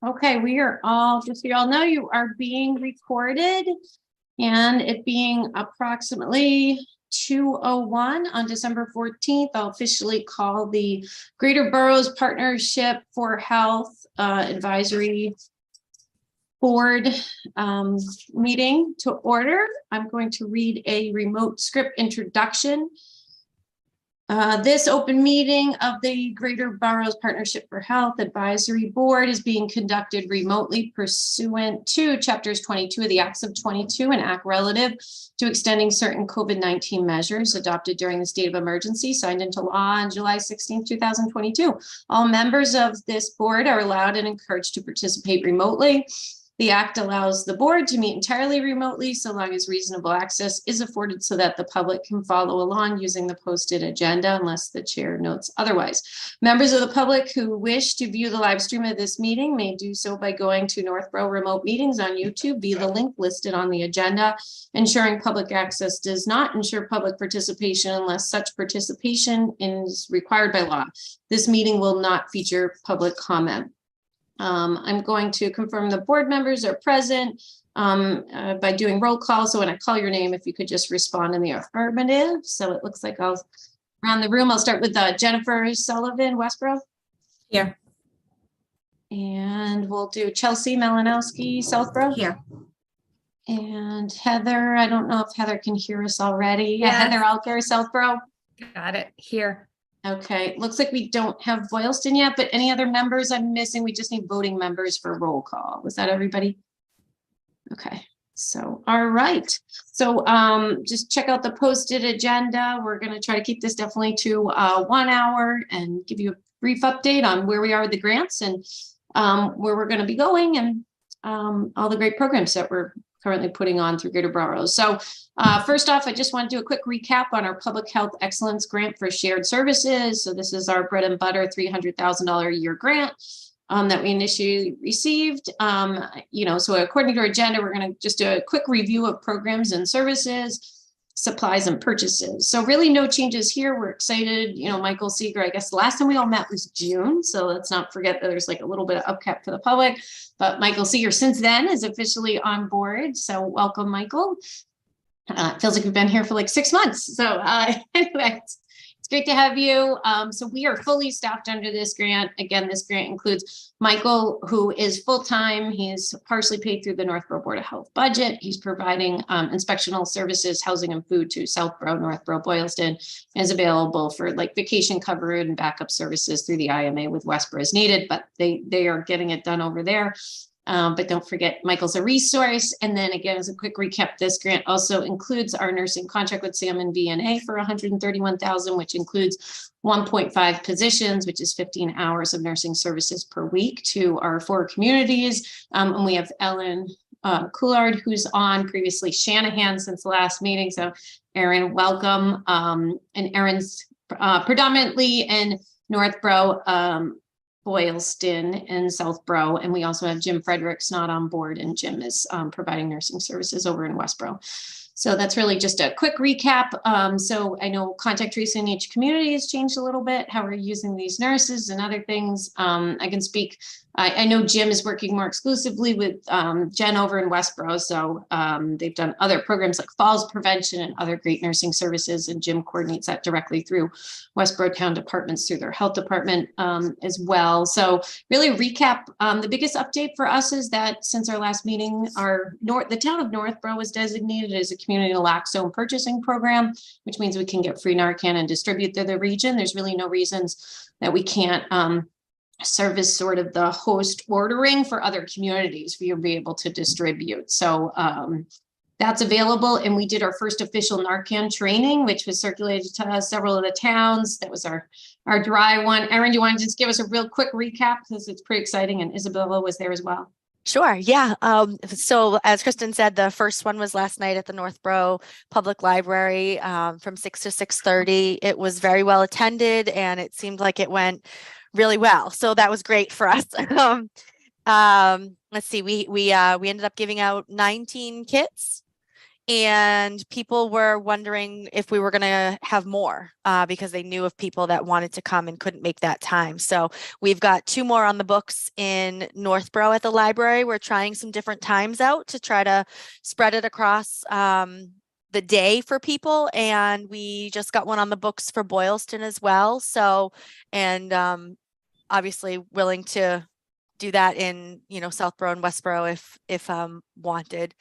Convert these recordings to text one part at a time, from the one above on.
Okay, we are all, just so you all know, you are being recorded, and it being approximately 2:01 on December 14th, I'll officially call the Greater Boroughs Partnership for Health Advisory Board meeting to order. I'm going to read a remote script introduction. This open meeting of the Greater Boroughs Partnership for Health Advisory Board is being conducted remotely pursuant to Chapters 22 of the Acts of 22, an act relative to extending certain COVID-19 measures adopted during the state of emergency, signed into law on July 16, 2022. All members of this board are allowed and encouraged to participate remotely. The act allows the board to meet entirely remotely so long as reasonable access is afforded so that the public can follow along using the posted agenda unless the chair notes otherwise. Members of the public who wish to view the live stream of this meeting may do so by going to Northborough Remote Meetings on YouTube via the link listed on the agenda. Ensuring public access does not ensure public participation unless such participation is required by law. This meeting will not feature public comment. I'm going to confirm the board members are present by doing roll call. So when I call your name, if you could just respond in the affirmative. So it looks like I'll around the room. I'll start with Jennifer Sullivan, Westboro. Here. And we'll do Chelsea Malinowski, Southborough. Here. And Heather, I don't know if Heather can hear us already. Yes. Heather Alker, Southborough. Got it. Here. Okay, looks like we don't have Boylston yet, but any other members I'm missing? We just need voting members for roll call. Was that everybody? Okay, so, all right. So just check out the posted agenda. We're gonna try to keep this definitely to 1 hour and give you a brief update on where we are with the grants and where we're gonna be going and all the great programs that we're currently putting on through Greater Boroughs. So first off, I just want to do a quick recap on our Public Health Excellence Grant for Shared Services. So this is our bread and butter $300,000 a year grant that we initially received. So according to our agenda, we're going to just do a quick review of programs and services, supplies and purchases. So really no changes here. We're excited. Michael Seeger, I guess the last time we all met was June. So let's not forget that there's like a little bit of upkeep for the public, but Michael Seeger since then is officially on board. So welcome, Michael. It feels like we've been here for like 6 months. So anyway, it's great to have you. So we are fully staffed under this grant. Again, this grant includes Michael, who is full-time. He's partially paid through the Northborough Board of Health budget. He's providing inspectional services, housing and food to Southborough, Northborough, Boylston, and is available for like vacation cover and backup services through the IMA with Westborough as needed, but they are getting it done over there. But don't forget, Michael's a resource. And then again, as a quick recap, this grant also includes our nursing contract with Sam and VNA for $131,000, which includes 1.5 positions, which is 15 hours of nursing services per week to our 4 communities. And we have Ellen Coulard, who's on previously Shanahan since the last meeting. So Erin, welcome. And Erin's predominantly in Northborough, Boylston and Southborough, and we also have Jim Fredericks not on board, and Jim is providing nursing services over in Westborough. So that's really just a quick recap. So I know contact tracing in each community has changed a little bit, how we're using these nurses and other things. I can speak. I know Jim is working more exclusively with Jen over in Westborough. So they've done other programs like falls prevention and other great nursing services. And Jim coordinates that directly through Westborough town departments through their health department as well. So really recap, the biggest update for us is that since our last meeting, the town of Northborough was designated as a community naloxone purchasing program, which means we can get free Narcan and distribute to the region. There's really no reasons that we can't service sort of the host ordering for other communities for you to be able to distribute. So that's available. And we did our first official Narcan training, which was circulated to several of the towns. That was our dry one. Erin, do you want to just give us a real quick recap because it's pretty exciting, and Isabella was there as well. Sure. Yeah. So as Kristen said, the first one was last night at the Northborough Public Library from 6 to 6:30. It was very well attended and it seemed like it went really well. So that was great for us. Let's see, we ended up giving out 19 kits And people were wondering if we were going to have more because they knew of people that wanted to come and couldn't make that time. So we've got 2 more on the books in Northborough at the library. We're trying some different times out to try to spread it across the day for people. And we just got one on the books for Boylston as well. So, and obviously willing to do that in, Southborough and Westborough if wanted.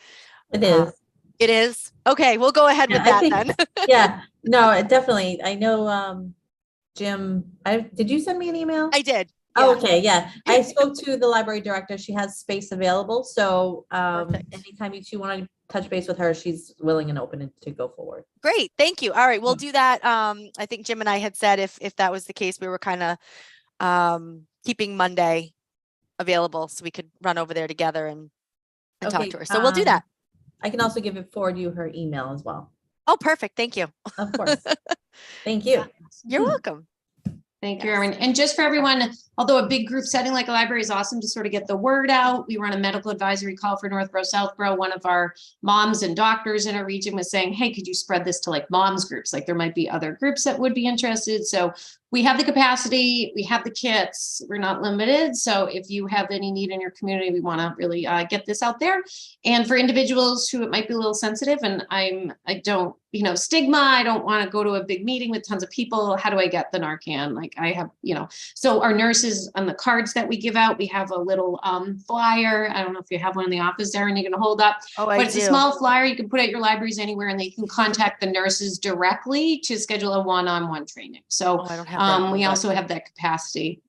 It is. It is? Okay, we'll go ahead with I that think- then. Yeah, no, definitely. I know, Jim, did you send me an email? I did. Oh, Yeah. okay, yeah. I spoke to the library director. She has space available. So Perfect. anytime you two want to touch base with her, she's willing and open to go forward. Great. Thank you. All right, we'll Yeah. do that. I think Jim and I had said if that was the case, we were kind of keeping Monday available so we could run over there together and talk Okay, to her. So we'll do that. I can also forward you her email as well. Oh, perfect. Thank you. Of course. Thank you. You're welcome. Thank you, Yes. Erin. And just for everyone, although a big group setting like a library is awesome to sort of get the word out, we run a medical advisory call for Northborough, Southborough. One of our moms and doctors in our region was saying, hey, could you spread this to like moms groups? Like there might be other groups that would be interested. So we have the capacity, we have the kits, we're not limited. So if you have any need in your community, we want to really get this out there. And for individuals who it might be a little sensitive, and I don't, stigma, I don't want to go to a big meeting with tons of people. How do I get the Narcan? Like I have, so our nurses on the cards that we give out, we have a little flyer. I don't know if you have one in the office there and you're going to hold up, Oh, but I it's do. a small flyer. You can put at your libraries anywhere and they can contact the nurses directly to schedule a one-on-one training. So Oh, I don't have that. we but- also have that capacity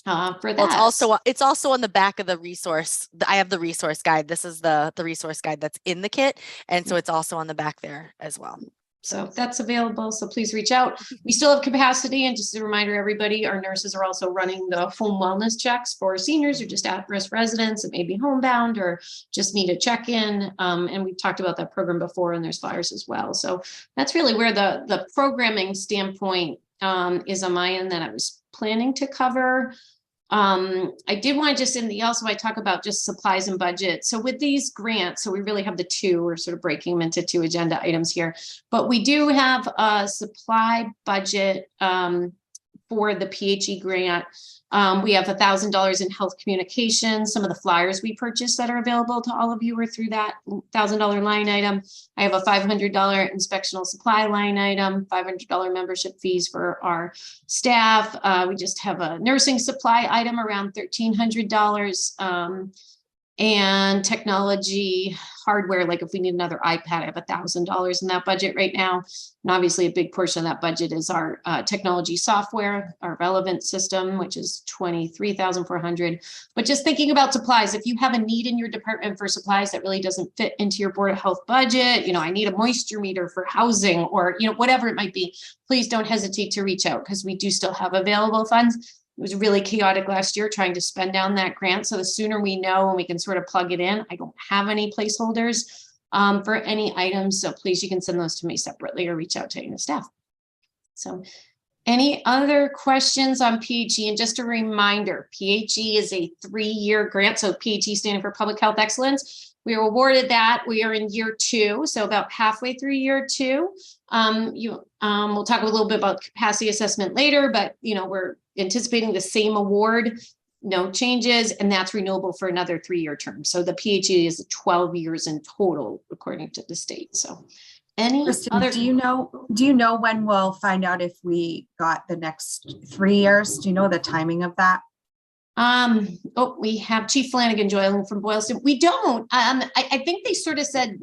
for that. Well, it's also on the back of the resource. I have the resource guide. This is the resource guide that's in the kit. And so it's also on the back there as well. So that's available. So please reach out. We still have capacity. And just a reminder, everybody, our nurses are also running the home wellness checks for seniors or just at-risk residents that may be homebound or just need a check-in. And we've talked about that program before and there's flyers as well. So that's really where the programming standpoint is on my end that I was planning to cover. I did want to just also I talk about just supplies and budget. So with these grants, so we really have the 2, we're sort of breaking them into 2 agenda items here, but we do have a supply budget for the PHE grant. We have $1,000 in health communications. Some of the flyers we purchased that are available to all of you are through that $1,000 line item. I have a $500 inspectional supply line item, $500 membership fees for our staff. We just have a nursing supply item around $1,300. And technology hardware, like if we need another iPad, I have $1,000 in that budget right now. And obviously a big portion of that budget is our technology software, our relevant system, which is $23,400. But just thinking about supplies, if you have a need in your department for supplies that really doesn't fit into your Board of Health budget, I need a moisture meter for housing or, whatever it might be, please don't hesitate to reach out because we do still have available funds. It was really chaotic last year trying to spend down that grant. So the sooner we know and we can sort of plug it in, I don't have any placeholders for any items. So please, you can send those to me separately or reach out to any of the staff. So any other questions on PHE? And just a reminder, PHE is a 3-year grant. So PHE standing for Public Health Excellence. We were awarded that. We are in year 2, so about halfway through year 2. We'll talk a little bit about capacity assessment later, but we're anticipating the same award, no changes, and that's renewable for another 3-year term. So the PHE is 12 years in total, according to the state. So, any Kristen, other? do you know when we'll find out if we got the next 3 years? Do you know the timing of that? We have Chief Flanagan joining from Boylston. We don't. I think they sort of said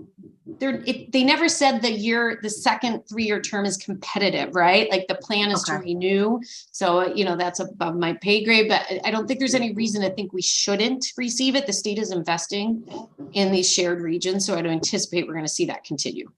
they never said the second 3-year term is competitive, right? Like the plan is to Okay. renew. So, that's above my pay grade, but I don't think there's any reason to think we shouldn't receive it. The state is investing in these shared regions. So I don't anticipate we're going to see that continue.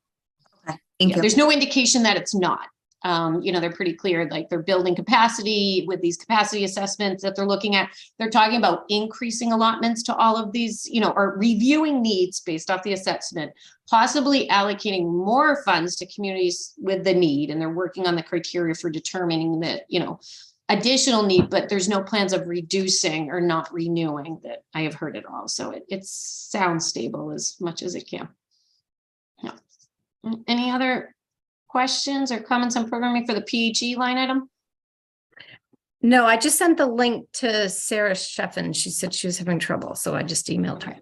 Okay, thank you. There's no indication that it's not. They're pretty clear, like they're building capacity with these capacity assessments that they're looking at. They're talking about increasing allotments to all of these, or reviewing needs based off the assessment, possibly allocating more funds to communities with the need. And they're working on the criteria for determining that, additional need, but there's no plans of reducing or not renewing that I have heard at all. So it sounds stable as much as it can. Yeah. Any other questions or comments on programming for the PHE line item? No, I just sent the link to Sarah Sheffin. She said she was having trouble, so I just emailed her.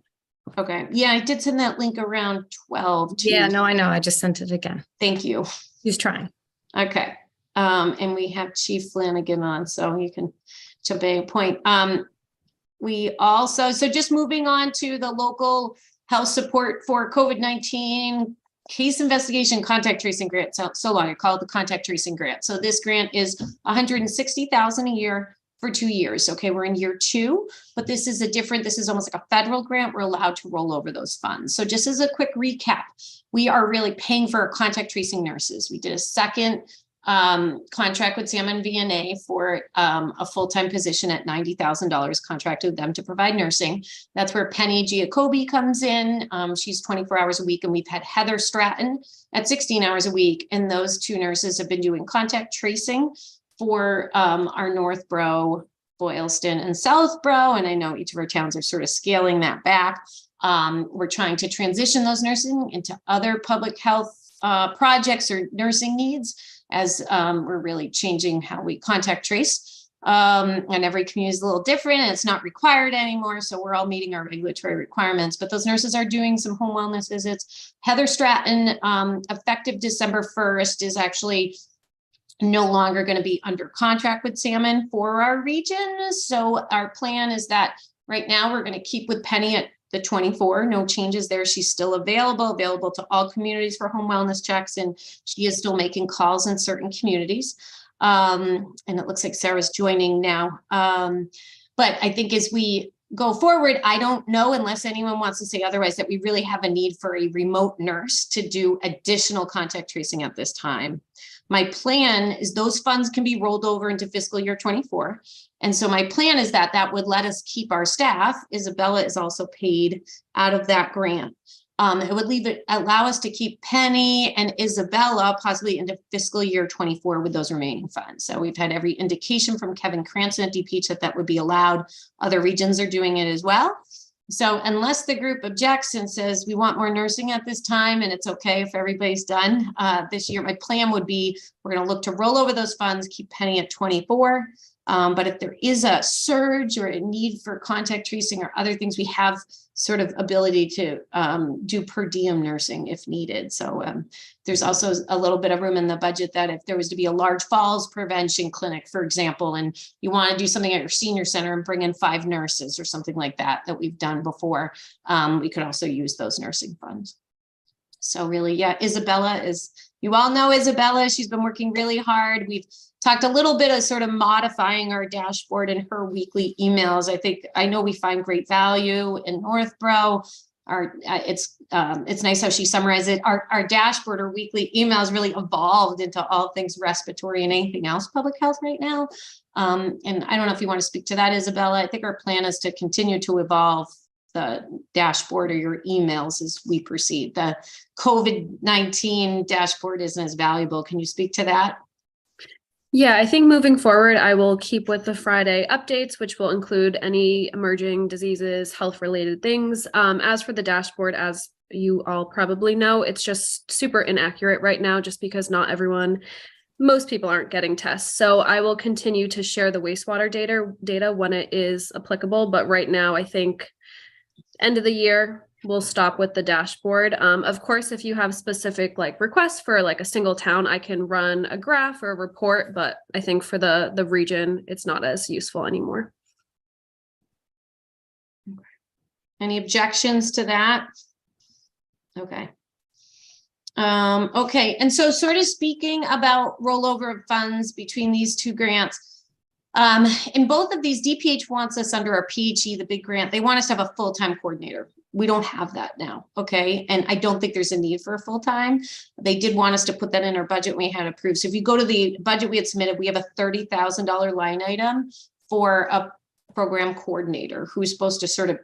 Okay, yeah, I did send that link around 12 too. Yeah, no, I know. I just sent it again. Thank you. She's trying. Okay, and we have Chief Flanagan on, so you can jump in a point. We also, so just moving on to the local health support for COVID-19 case investigation contact tracing grant. So long, I call it the contact tracing grant. So this grant is $160,000 a year for 2 years. Okay, we're in year 2, but this is this is almost like a federal grant. We're allowed to roll over those funds. So just as a quick recap, we are really paying for our contact tracing nurses. We did a second contract with Salmon VNA for a full-time position at $90,000, contracted with them to provide nursing. That's where Penny Giacobbe comes in. She's 24 hours a week, and we've had Heather Stratton at 16 hours a week. And those 2 nurses have been doing contact tracing for our Northborough, Boylston, and Southborough. And I know each of our towns are sort of scaling that back. We're trying to transition those nursing into other public health projects or nursing needs, as we're really changing how we contact trace. And every community is a little different, and it's not required anymore. So we're all meeting our regulatory requirements, but those nurses are doing some home wellness visits. Heather Stratton, effective December 1st, is actually no longer going to be under contract with Salmon for our region. So our plan is that right now we're going to keep with Penny at the 24, no changes there. She's still available to all communities for home wellness checks, and she is still making calls in certain communities. And it looks like Sarah's joining now. But I think as we go forward, I don't know, unless anyone wants to say otherwise, that we really have a need for a remote nurse to do additional contact tracing at this time. My plan is those funds can be rolled over into fiscal year 24. And so my plan is that that would let us keep our staff. Isabella is also paid out of that grant. It would allow us to keep Penny and Isabella possibly into fiscal year 24 with those remaining funds. So we've had every indication from Kevin Cranston at DPH that that would be allowed. Other regions are doing it as well. So unless the group objects and says we want more nursing at this time, and it's okay if everybody's done this year, my plan would be we're going to look to roll over those funds, keep Penny at 24. But if there is a surge or a need for contact tracing or other things, we have sort of ability to do per diem nursing if needed. So there's also a little bit of room in the budget that if there was to be a large falls prevention clinic, for example, and you want to do something at your senior center and bring in 5 nurses or something like that we've done before, we could also use those nursing funds. So really, yeah, Isabella is, you all know Isabella, she's been working really hard. We've talked a little bit of sort of modifying our dashboard and her weekly emails. I know we find great value in Northborough. It's nice how she summarized it. Our dashboard or weekly emails really evolved into all things respiratory and anything else public health right now. And I don't know if you want to speak to that, Isabella. I think our plan is to continue to evolve the dashboard or your emails as we proceed. The COVID-19 dashboard isn't as valuable. Can you speak to that? Yeah, I think moving forward, I will keep with the Friday updates, which will include any emerging diseases, health-related things. As for the dashboard, as you all probably know, it's just super inaccurate right now, just because most people aren't getting tests. So I will continue to share the wastewater data when it is applicable. But right now, I think end of the year, we'll stop with the dashboard. Of course, if you have specific requests for a single town, I can run a graph or a report, but I think for the region, it's not as useful anymore. Any objections to that? Okay. Okay, and so sort of speaking about rollover of funds between these 2 grants, in both of these, DPH wants us under our PHE, the big grant, they want us to have a full-time coordinator. We don't have that now, okay? And I don't think there's a need for a full-time. They did want us to put that in our budget we had approved. So if you go to the budget we had submitted, we have a $30,000 line item for a program coordinator who's supposed to sort of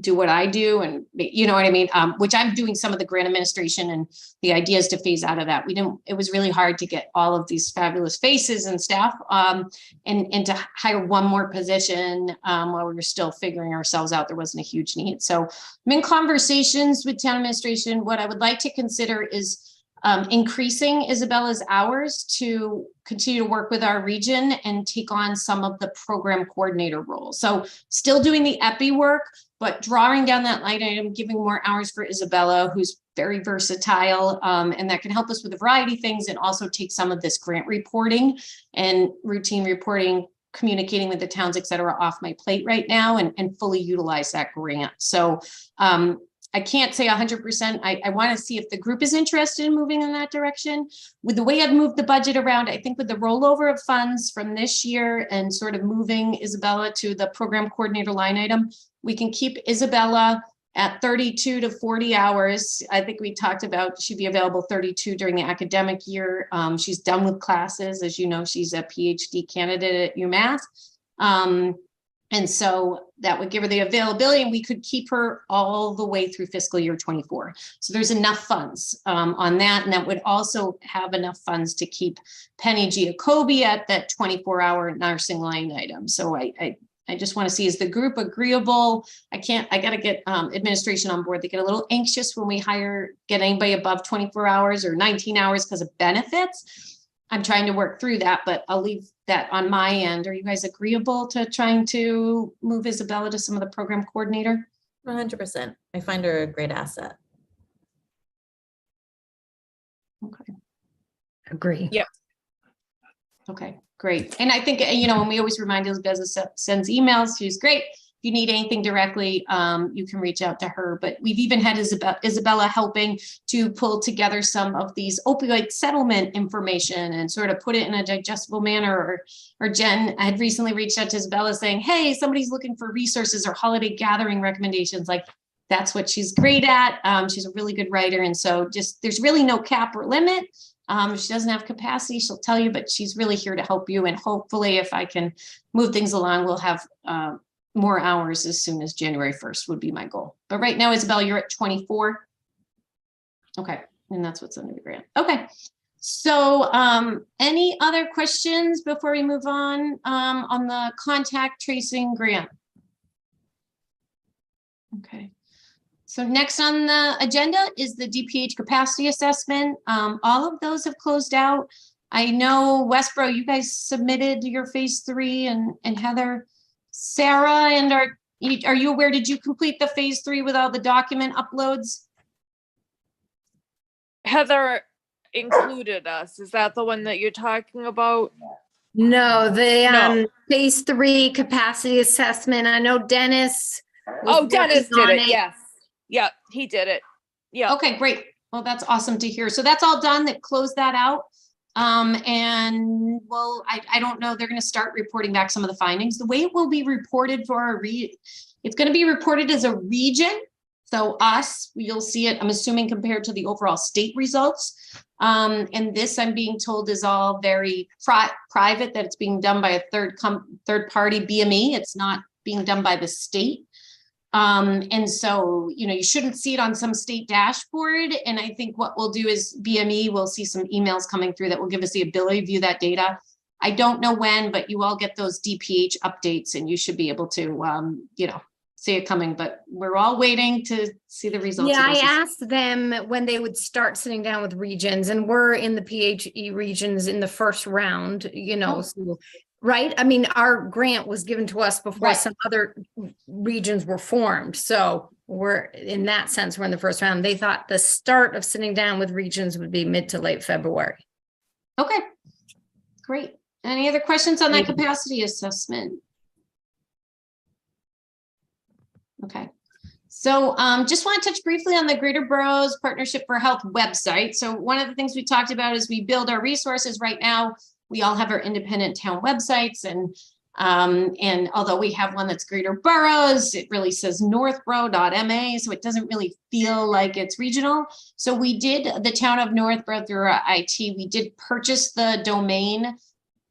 do what I do, and you know what I mean, which I'm doing some of the grant administration, and the idea is to phase out of that. It was really hard to get all of these fabulous faces and staff and to hire one more position while we were still figuring ourselves out. There wasn't a huge need. So I'm in conversations with town administration. What I would like to consider is increasing Isabella's hours to continue to work with our region and take on some of the program coordinator role. So still doing the epi work, but drawing down that line item, giving more hours for Isabella, who's very versatile, and that can help us with a variety of things, and also take some of this grant reporting and routine reporting, communicating with the towns, et cetera, off my plate right now, and fully utilize that grant. So I can't say 100%. I want to see if the group is interested in moving in that direction. With the way I've moved the budget around, I think with the rollover of funds from this year and sort of moving Isabella to the program coordinator line item, we can keep Isabella at 32 to 40 hours. I think we talked about she'd be available 32 during the academic year. She's done with classes. As you know, she's a PhD candidate at UMass. And so that would give her the availability, and we could keep her all the way through fiscal year 24. So there's enough funds on that. And that would also have enough funds to keep Penny Giacobbe at that 24-hour nursing line item. So I just want to see, is the group agreeable? I got to get administration on board. They get a little anxious when we get anybody above 24 hours or 19 hours because of benefits. I'm trying to work through that, but I'll leave that on my end. Are you guys agreeable to trying to move Isabella to some of the program coordinator? 100%. I find her a great asset. Okay. Agree. Yeah. Okay, great. And I think, when we always remind Isabella sends emails, she's great. If you need anything directly, you can reach out to her. But we've even had Isabella helping to pull together some of these opioid settlement information and sort of put it in a digestible manner. Or Jen had recently reached out to Isabella saying, hey, somebody's looking for resources or holiday gathering recommendations. Like, that's what she's great at. She's a really good writer. And so there's really no cap or limit. She doesn't have capacity, she'll tell you, but she's really here to help you. And hopefully if I can move things along, we'll have more hours as soon as January 1st would be my goal. But right now, Isabel, you're at 24. Okay, and that's what's under the grant. Okay, so any other questions before we move on the contact tracing grant? Okay. So next on the agenda is the DPH capacity assessment. All of those have closed out. I know Westboro, you guys submitted your phase 3 and Heather, Sarah, and are you aware, did you complete the phase 3 with all the document uploads? Heather included us. Is that the one that you're talking about? No, the No. phase 3 capacity assessment. I know Dennis. Oh, Dennis did on it. Yes. Yeah, he did it. Yeah. Okay, great. Well, that's awesome to hear. So that's all done. That closed that out. And well, I don't know, they're going to start reporting back some of the findings. The way it will be reported for it's going to be reported as a region. So you'll see it, I'm assuming, compared to the overall state results. And this, I'm being told, is all very private, that it's being done by a third party BME. It's not being done by the state. And so, you shouldn't see it on some state dashboard. And I think what we'll do is BME will see some emails coming through that will give us the ability to view that data. I don't know when, but you all get those DPH updates and you should be able to, see it coming, but we're all waiting to see the results. Yeah, I asked them when they would start sitting down with regions, and we're in the PHE regions in the first round, so, right? I mean, our grant was given to us before some other regions were formed. So we're, in that sense, we're in the first round. They thought the start of sitting down with regions would be mid to late February. Okay, great. Any other questions on that capacity assessment? Okay, so just want to touch briefly on the Greater Boroughs Partnership for Health website. So one of the things we talked about is we build our resources right now. We all have our independent town websites, and although we have one that's Greater Boroughs, it really says northborough.ma, so it doesn't really feel like it's regional. So we did, the town of Northborough, through our IT, we did purchase the domain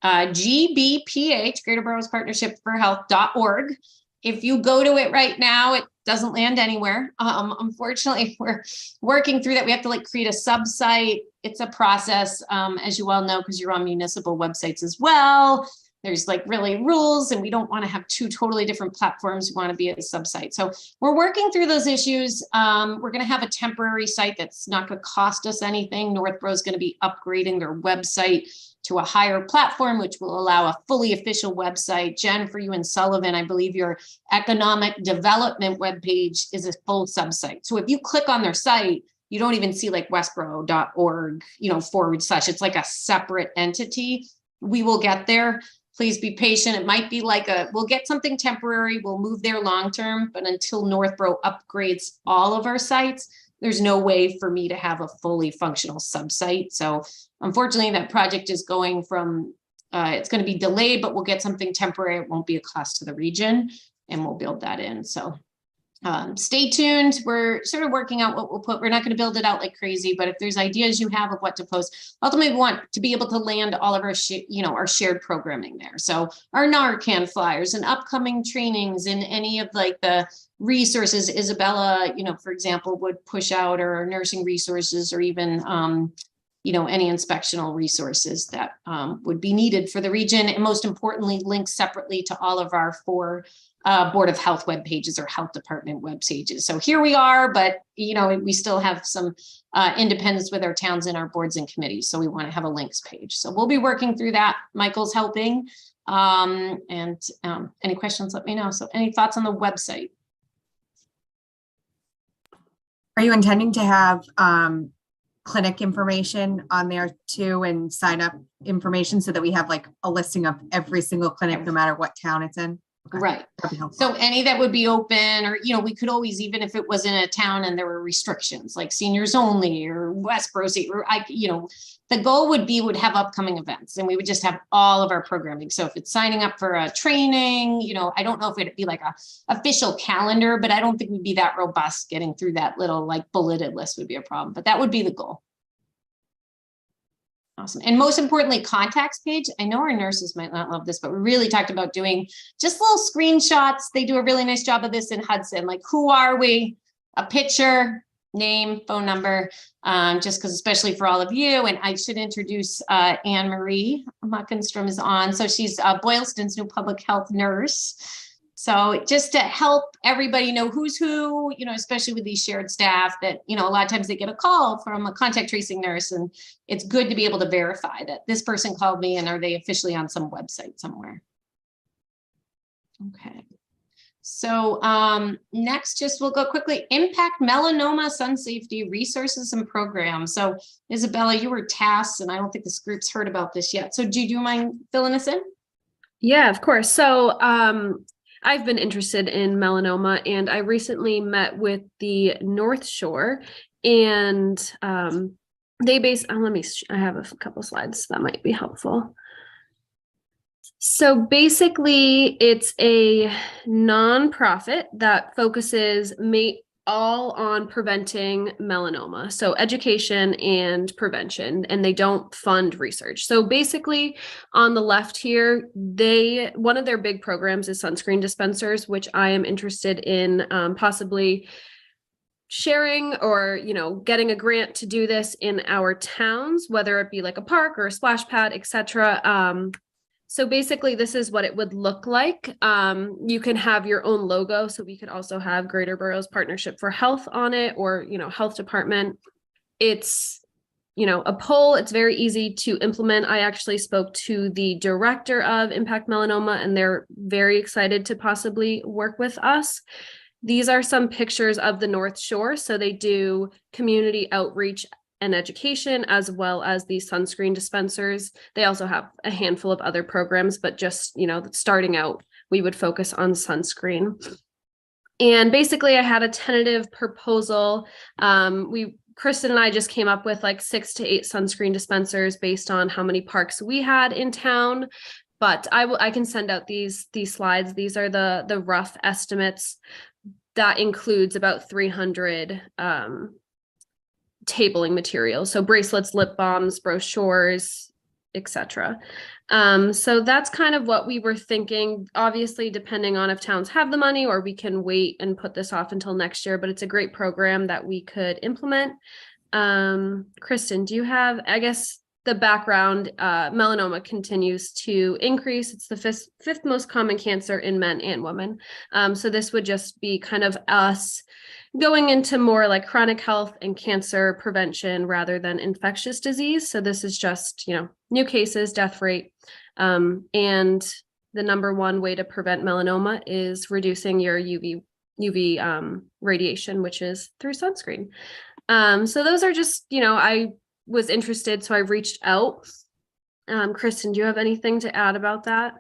GBPH, Greater Boroughs Partnership for Health.org. If you go to it right now, it doesn't land anywhere. Unfortunately, we're working through that. We have to create a sub-site. It's a process, as you all know, because you're on municipal websites as well. there's like really rules and we don't want to have two totally different platforms. We want to be a sub-site. So we're working through those issues. We're going to have a temporary site that's not going to cost us anything. Northborough is going to be upgrading their website to a higher platform, which will allow a fully official website. Jen, for you and Sullivan, I believe your economic development webpage is a full sub-site. So if you click on their site, you don't even see like westboro.org, /. It's like a separate entity. We will get there. Please be patient. It might be like we'll get something temporary. We'll move there long-term, but until Northborough upgrades all of our sites, there's no way for me to have a fully functional sub-site. So unfortunately, that project is going from, it's going to be delayed, but we'll get something temporary. It won't be a cost to the region, and we'll build that in. So stay tuned. We're sort of working out what we'll put. We're not going to build it out like crazy, but if there's ideas you have of what to post, ultimately we want to be able to land all of our, our shared programming there. So our Narcan flyers and upcoming trainings and any of like the resources Isabella, for example, would push out, or nursing resources, or even, any inspectional resources that would be needed for the region. And most importantly, links separately to all of our 4 Board of Health web pages or health department web pages. So here we are, but we still have some independence with our towns and our boards and committees. So we want to have a links page. So we'll be working through that. Michael's helping. Any questions, let me know. So any thoughts on the website? Are you intending to have clinic information on there too, and sign up information so that we have like a listing of every single clinic, no matter what town it's in? Okay. Right. That'd be helpful. So any that would be open, or, we could always, even if it was in a town and there were restrictions like seniors only or Westboro, or the goal would have upcoming events, and we would just have all of our programming. So if it's signing up for a training, I don't know if it'd be like a official calendar, but I don't think we'd be that robust. Getting through that little like bulleted list would be a problem, but that would be the goal. Awesome. And most importantly, contacts page. I know our nurses might not love this, but we really talked about doing just little screenshots. They do a really nice job of this in Hudson. Like, who are we? A picture, name, phone number, just because, especially for all of you. And I should introduce Anne Marie Muckenstrom is on. So she's Boylston's new public health nurse. So just to help everybody know who's who, especially with these shared staff that, a lot of times they get a call from a contact tracing nurse, and it's good to be able to verify that this person called me and are they officially on some website somewhere. Okay. So next, we'll go quickly. Impact Melanoma Sun Safety Resources and Programs. So Isabella, you were tasked, and I don't think this group's heard about this yet. So do you mind filling us in? Yeah, of course. So I've been interested in melanoma, and I recently met with the North Shore, and they I have a couple slides that might be helpful. So basically, it's a nonprofit that focuses all on preventing melanoma. So education and prevention, and they don't fund research. So basically on the left here, one of their big programs is sunscreen dispensers, which I am interested in possibly sharing, or, getting a grant to do this in our towns, whether it be like a park or a splash pad, etc. So basically, this is what it would look like. You can have your own logo. So we could also have Greater Boroughs Partnership for Health on it, or, health department. It's, a poll. It's very easy to implement. I actually spoke to the director of Impact Melanoma, and they're very excited to possibly work with us. These are some pictures of the North Shore. So they do community outreach and education, as well as the sunscreen dispensers. They also have a handful of other programs, but just, starting out, we would focus on sunscreen. And basically I had a tentative proposal. Kristen and I just came up with like 6 to 8 sunscreen dispensers based on how many parks we had in town. But I can send out these slides. These are the rough estimates. That includes about 300 tabling materials, so bracelets, lip balms, brochures, etc. So that's kind of what we were thinking, obviously depending on if towns have the money, or we can wait and put this off until next year, but it's a great program that we could implement. Kristen, do you have, I guess the background, melanoma continues to increase. It's the fifth most common cancer in men and women. So this would just be kind of us going into more like chronic health and cancer prevention rather than infectious disease. So this is just, new cases, death rate. And the number one way to prevent melanoma is reducing your UV radiation, which is through sunscreen. So those are just, I was interested, so I reached out. Kristen, do you have anything to add about that?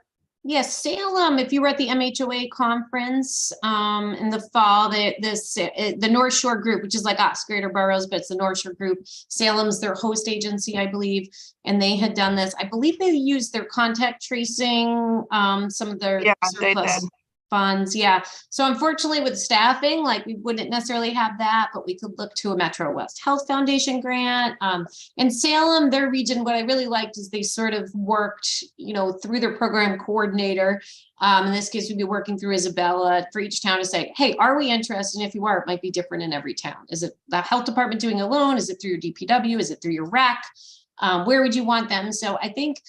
Yes, Salem, if you were at the MHOA conference in the fall, the North Shore group, which is like us, Greater Boroughs, but it's the North Shore group. Salem's their host agency, I believe, and they had done this. I believe they used their contact tracing, some of their surplus funds. Yeah. So unfortunately with staffing, like we wouldn't necessarily have that, but we could look to a Metro West Health Foundation grant. And Salem, their region, what I really liked is they sort of worked, through their program coordinator. In this case, we'd be working through Isabella for each town to say, hey, are we interested? And if you are, it might be different in every town. Is it the health department doing alone? Is it through your DPW? Is it through your rec? Where would you want them? So I think,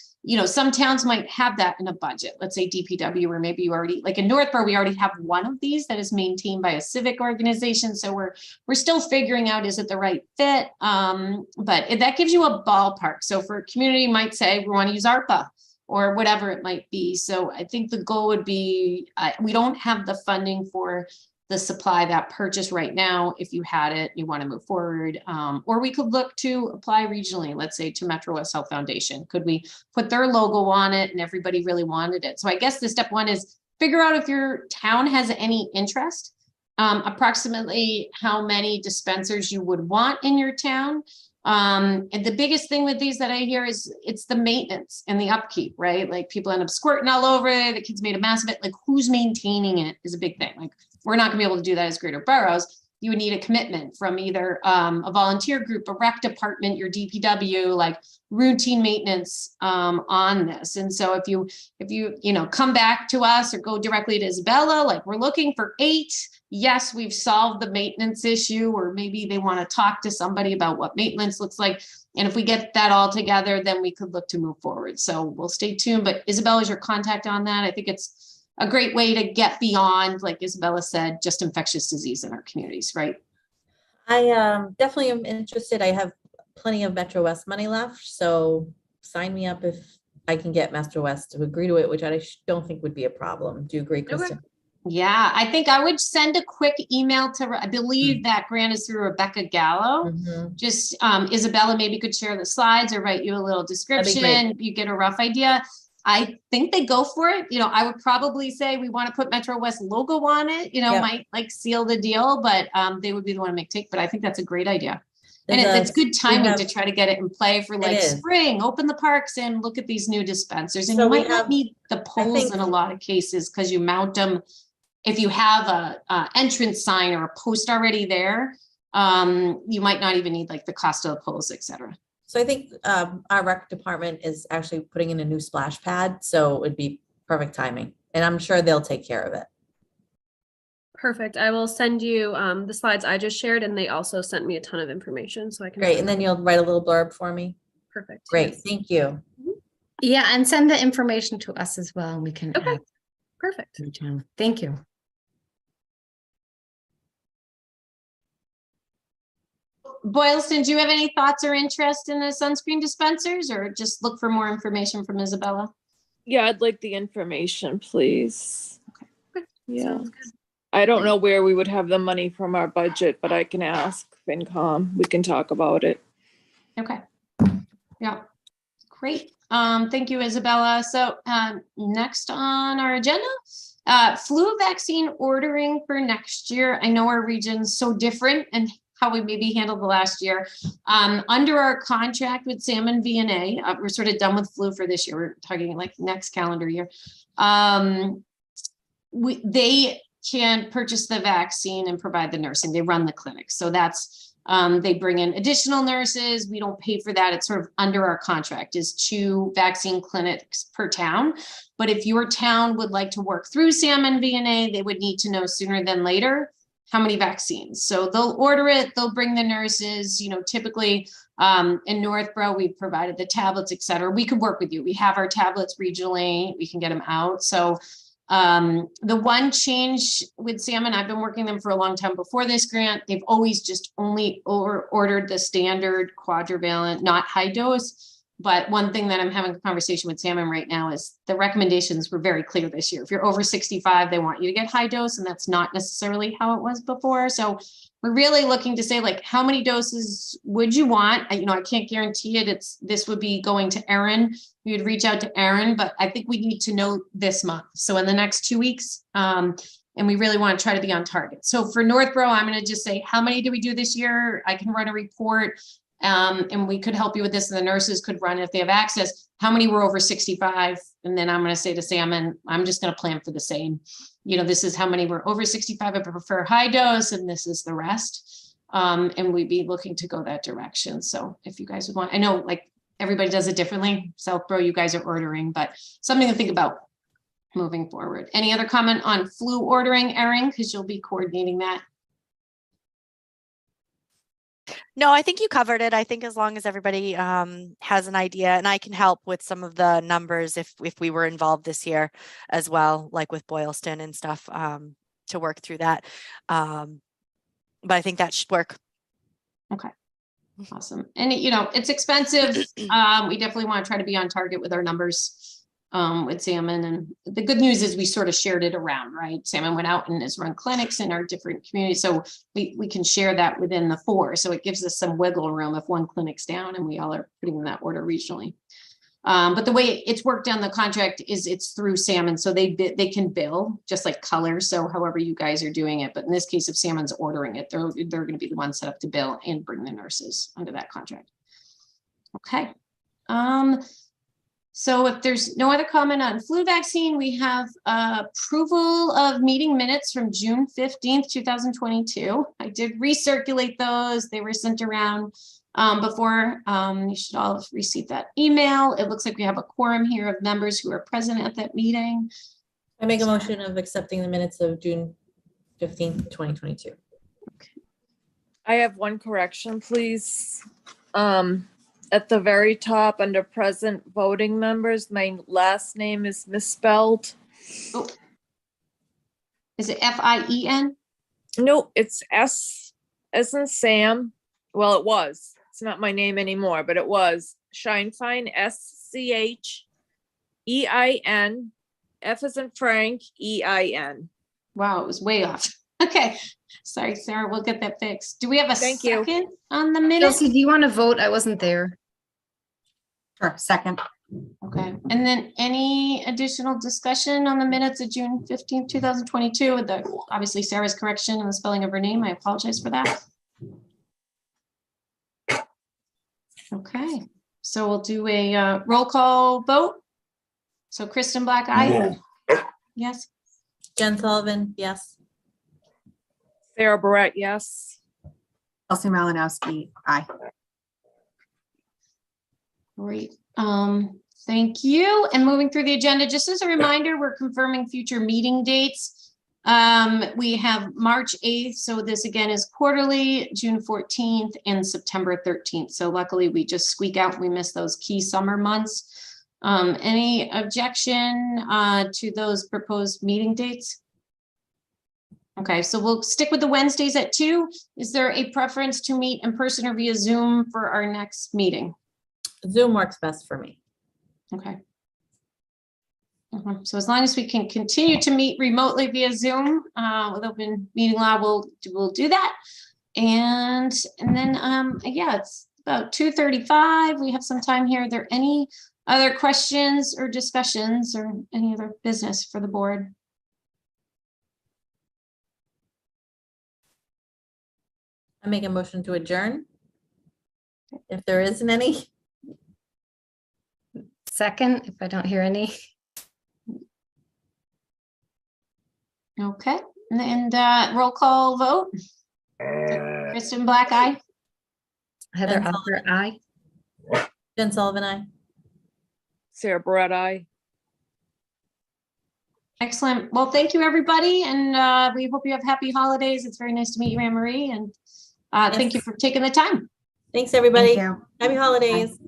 some towns might have that in a budget, let's say DPW, or maybe you already, like in Northborough, we already have one of these that is maintained by a civic organization. So we're still figuring out, is it the right fit? But that gives you a ballpark. So for a community, you might say, we want to use ARPA or whatever it might be. So I think the goal would be, we don't have the funding for the supply, that purchase right now. If you had it, you want to move forward, or we could look to apply regionally, let's say to Metro West Health Foundation. Could we put their logo on it and everybody really wanted it? So I guess the step one is figure out if your town has any interest, approximately how many dispensers you would want in your town. And the biggest thing with these that I hear is it's the maintenance and the upkeep, right? Like people end up squirting all over it. The kids made a mess of it. Like who's maintaining it is a big thing. Like we're not gonna be able to do that as Greater Boroughs. You would need a commitment from either a volunteer group, a rec department, your DPW, like routine maintenance on this. And so if you come back to us or go directly to Isabella, like we're looking for 8. Yes, we've solved the maintenance issue, or maybe they want to talk to somebody about what maintenance looks like. And if we get that all together, then we could look to move forward. So we'll stay tuned. But Isabella is your contact on that. I think it's a great way to get beyond, like Isabella said, just infectious disease in our communities, right? I definitely am interested. I have plenty of Metro West money left, so sign me up if I can get Metro West to agree to it, which I don't think would be a problem. Do you agree, Kristen? Yeah, I think I would send a quick email to, I believe that grant is through Rebecca Gallo. Just Isabella maybe could share the slides or write you a little description. You get a rough idea. I think they go for it. I would probably say we want to put Metro West logo on it, might like seal the deal, but they would be the one to make take. But I think that's a great idea. And it's good timing to try to get it in play for like spring, open the parks and look at these new dispensers. And you might not need the poles in a lot of cases because you mount them. If you have a entrance sign or a post already there, you might not even need like the cost of the poles, et cetera. So I think our rec department is actually putting in a new splash pad, so it would be perfect timing. And I'm sure they'll take care of it. Perfect. I will send you the slides I just shared, and they also sent me a ton of information, so I can. Great, and then you'll write a little blurb for me. Perfect. Great, yes. Thank you. Yeah, and send the information to us as well. We can. Okay. Perfect. Thank you. Boylston, do you have any thoughts or interest in the sunscreen dispensers, or just look for more information from Isabella? Yeah, I'd like the information, please. Okay. Yeah. I don't know where we would have the money from our budget, but I can ask FinCom. We can talk about it. Okay. Yeah. Great. Thank you, Isabella. So next on our agenda, flu vaccine ordering for next year. I know our region's so different and how we maybe handled the last year. Under our contract with Salmon V&A, we're sort of done with flu for this year. We're talking like next calendar year. They can purchase the vaccine and provide the nursing. They run the clinic. So that's, they bring in additional nurses. We don't pay for that. It's sort of under our contract is 2 vaccine clinics per town. But if your town would like to work through Salmon V&A, they would need to know sooner than later how many vaccines. So they'll order it, they'll bring the nurses, typically In Northborough, we provided the tablets, et cetera. We could work with you. We have our tablets regionally. We can get them out. So the one change with Salmon, I've been working them for a long time before this grant. They've always just only ordered the standard quadrivalent, not high dose. But one thing that I'm having a conversation with Salmon right now is the recommendations were very clear this year. If you're over 65, they want you to get high dose, and that's not necessarily how it was before. So we're really looking to say, like, how many doses would you want? I can't guarantee it. This would be going to Erin. We would reach out to Erin, but I think we need to know this month. So in the next 2 weeks, and we really want to try to be on target. So for Northborough, I'm going to just say, how many do we do this year? I can run a report. And we could help you with this, and the nurses could run if they have access. How many were over 65? And then I'm going to say to Salmon, I'm just going to plan for the same. This is how many were over 65. I prefer high dose, and this is the rest. And we'd be looking to go that direction. So if you guys would want, I know like everybody does it differently. Southborough, you guys are ordering, but something to think about moving forward. Any other comment on flu ordering, Erin? Because you'll be coordinating that. No, I think you covered it. I think as long as everybody has an idea, and I can help with some of the numbers if we were involved this year as well, like with Boylston and stuff, to work through that. But I think that should work. Okay. Awesome. And it's expensive. We definitely want to try to be on target with our numbers with Salmon. And the good news is we sort of shared it around, right? Salmon went out and has run clinics in our different communities. So we can share that within the 4. So it gives us some wiggle room if one clinic's down and we all are putting in that order regionally. But the way it's worked on the contract is it's through Salmon. So they can bill just like color. So however you guys are doing it, but in this case, if Salmon's ordering it, they're going to be the ones set up to bill and bring the nurses under that contract. Okay. So if there's no other comment on flu vaccine, we have approval of meeting minutes from June 15th, 2022. I did recirculate those. They were sent around before. You should all have received that email. It looks like we have a quorum here of members who are present at that meeting. I make a motion of accepting the minutes of June 15th, 2022. Okay. I have one correction, please. At the very top, under present voting members, my last name is misspelled. Oh. Is it F-I-E-N? Nope, it's S as in Sam. Well, it was. It's not my name anymore, but it was Scheinfein, S-C-H-E-I-N, F as in Frank, E-I-N. Wow, it was way off. Okay. Sorry, Sarah, we'll get that fixed. Do we have a Thank you. second on the minute? Chelsea, do you want to vote? I wasn't there. Sure, second. Okay, and then any additional discussion on the minutes of June 15th, 2022 with obviously Sarah's correction and the spelling of her name. I apologize for that. Okay, so we'll do a roll call vote. So Kristen Black, aye. Yes. Jen Sullivan, yes. Sarah Barrett, yes. Chelsea Malinowski, aye. Great. Thank you. And moving through the agenda, just as a reminder, we're confirming future meeting dates. We have March 8th. So this again is quarterly, June 14th and September 13th. So luckily we just squeak out. We miss those key summer months. Any objection to those proposed meeting dates? Okay, so we'll stick with the Wednesdays at 2. Is there a preference to meet in person or via Zoom for our next meeting? Zoom works best for me. Okay. So as long as we can continue to meet remotely via Zoom with open meeting law, we'll do that. And then yeah, it's about 2:35. We have some time here. Are there any other questions or discussions or any other business for the board? I make a motion to adjourn. If there isn't any. Second, if I don't hear any. Okay, and roll call vote. Kristen Black, aye. Heather Jen Upper, aye. Jen Sullivan, aye. Sarah Barrett, aye. Excellent. Well, thank you, everybody. And we hope you have happy holidays. It's very nice to meet you, Anne Marie. And thank you for taking the time. Thanks, everybody. Thank you. Happy holidays.